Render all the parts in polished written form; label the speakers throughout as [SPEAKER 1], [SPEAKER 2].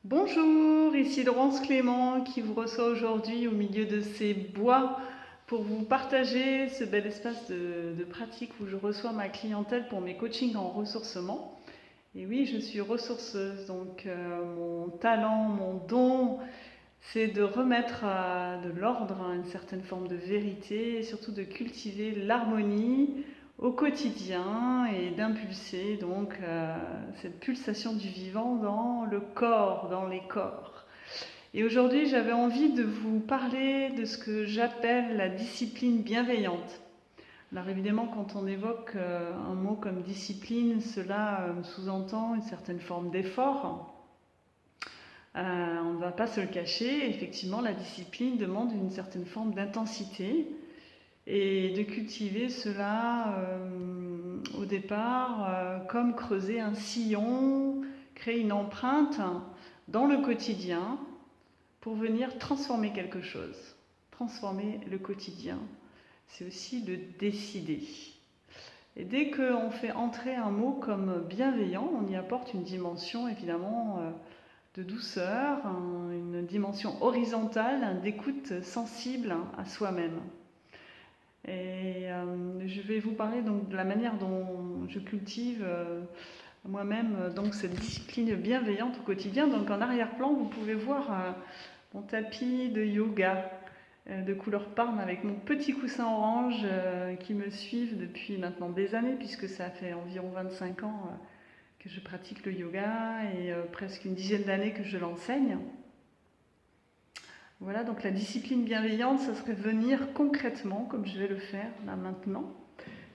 [SPEAKER 1] Bonjour, ici Laurence Clément qui vous reçoit aujourd'hui au milieu de ces bois pour vous partager ce bel espace de pratique où je reçois ma clientèle pour mes coachings en ressourcement. Et oui, je suis ressourceuse, donc mon talent, mon don, c'est de remettre de l'ordre à une certaine forme de vérité et surtout de cultiver l'harmonie au quotidien et d'impulser donc cette pulsation du vivant dans le corps, dans les corps. Et aujourd'hui, j'avais envie de vous parler de ce que j'appelle la discipline bienveillante. Alors évidemment, quand on évoque un mot comme discipline, cela sous-entend une certaine forme d'effort. On ne va pas se le cacher, effectivement, la discipline demande une certaine forme d'intensité et de cultiver cela au départ comme creuser un sillon, créer une empreinte dans le quotidien pour venir transformer quelque chose. Transformer le quotidien, c'est aussi le décider. Et dès qu'on fait entrer un mot comme bienveillant, on y apporte une dimension évidemment de douceur, une dimension horizontale, d'écoute sensible à soi-même. Et je vais vous parler donc de la manière dont je cultive moi-même donc cette discipline bienveillante au quotidien. Donc en arrière-plan, vous pouvez voir mon tapis de yoga de couleur parme avec mon petit coussin orange qui me suivent depuis maintenant des années puisque ça fait environ 25 ans que je pratique le yoga et presque une dizaine d'années que je l'enseigne. Voilà, donc la discipline bienveillante, ça serait venir concrètement, comme je vais le faire là maintenant,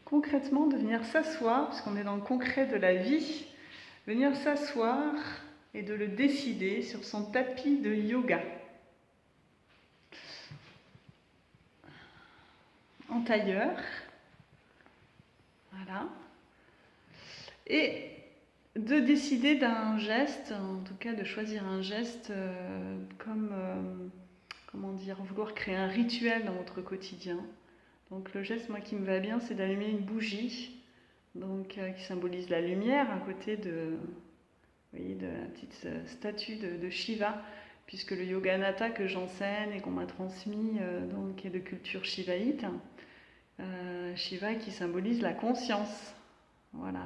[SPEAKER 1] concrètement de venir s'asseoir, puisqu'on est dans le concret de la vie, venir s'asseoir et de le décider sur son tapis de yoga. En tailleur, voilà, et de décider d'un geste, en tout cas de choisir un geste comme, comment dire, vouloir créer un rituel dans votre quotidien. Donc le geste, moi, qui me va bien, c'est d'allumer une bougie, donc qui symbolise la lumière à côté de, vous voyez, de la petite statue de Shiva, puisque le yoga nata que j'enseigne et qu'on m'a transmis donc est de culture shivaïte. Shiva qui symbolise la conscience. Voilà,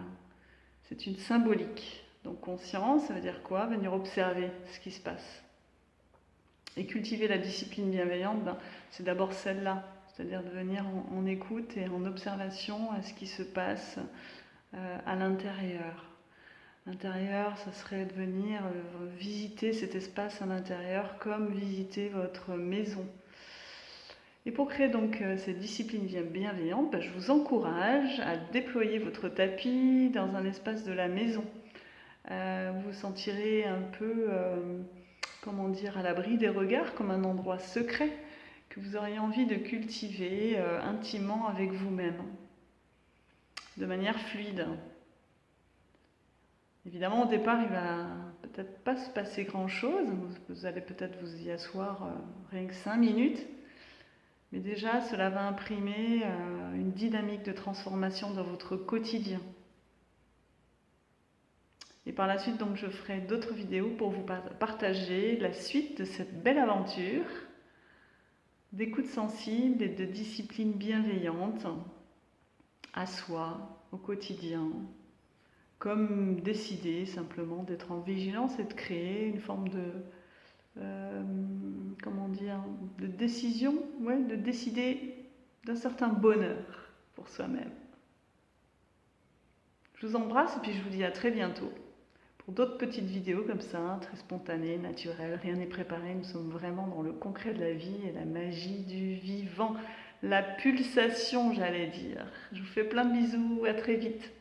[SPEAKER 1] c'est une symbolique. Donc conscience, ça veut dire quoi? Venir observer ce qui se passe. Et cultiver la discipline bienveillante, c'est d'abord celle-là, c'est-à-dire de venir en écoute et en observation à ce qui se passe à l'intérieur. L'intérieur, ça serait de venir visiter cet espace à l'intérieur comme visiter votre maison. Et pour créer donc cette discipline bienveillante, je vous encourage à déployer votre tapis dans un espace de la maison. Vous vous sentirez un peu, comment dire, à l'abri des regards, comme un endroit secret que vous auriez envie de cultiver intimement avec vous-même, de manière fluide. Évidemment, au départ, il va peut-être pas se passer grand-chose. Vous allez peut-être vous y asseoir rien que 5 minutes. Mais déjà, cela va imprimer une dynamique de transformation dans votre quotidien. Et par la suite, donc, je ferai d'autres vidéos pour vous partager la suite de cette belle aventure d'écoute sensible et de discipline bienveillante à soi, au quotidien, comme décider simplement d'être en vigilance et de créer une forme de comment dire, de décision, ouais, de décider d'un certain bonheur pour soi-même. Je vous embrasse et puis je vous dis à très bientôt pour d'autres petites vidéos comme ça, très spontanées, naturelles, rien n'est préparé, nous sommes vraiment dans le concret de la vie et la magie du vivant, la pulsation j'allais dire. Je vous fais plein de bisous, à très vite.